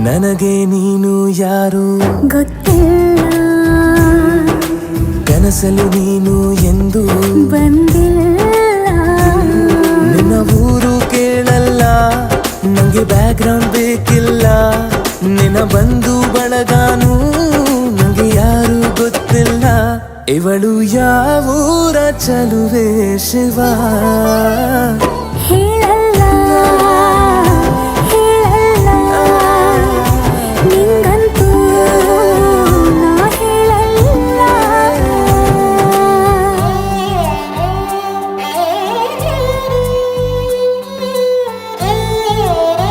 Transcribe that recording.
ನನಗೆ ನೀನು ಯಾರು ಗೊತ್ತಿಲ್ಲ, ಕನಸಲು ನೀನು ಎಂದು ಬಂದಿಲ್ಲ. ನಿನ್ನ ಊರು ಕೇಳಲ್ಲ, ನಂಗೆ ಬ್ಯಾಕ್ಗ್ರೌಂಡ್ ಬೇಕಿಲ್ಲ. ನಿನ್ನ ಬಂಧು ಬಳಗಾನು ನಂಗೆ ಯಾರು ಗೊತ್ತಿಲ್ಲ. ಇವಳು ಯಾವೂರ ಚಲುವೆ ಶಿವ ಹೇಳಲ್ಲ